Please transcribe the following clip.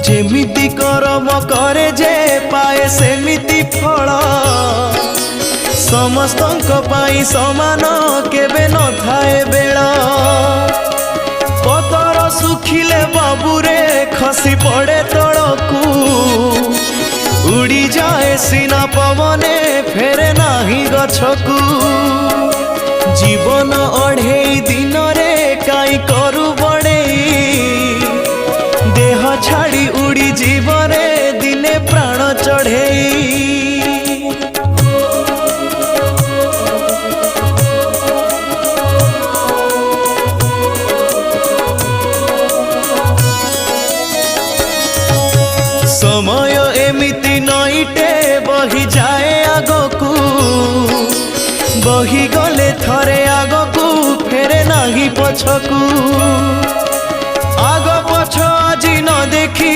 जेमिति करम करे जे पाए सेमिति फल समस्तंक पाई समान केबे न थाए बेल पतर सुखिले बाबूरे खसी पड़े तड़कू उड़ी जाए सीना पवने फेरे नाही गछकू जीवन अढ़ेई दिन रे काई करू बड़ेई देह छाड़ी उड़ी जीवरे दिने प्राण चढ़ेई समय एमिति नईटे बही जाए आगकू बही गले थरे आगकू फेरे नाही पछकू आग पछ आज न देखी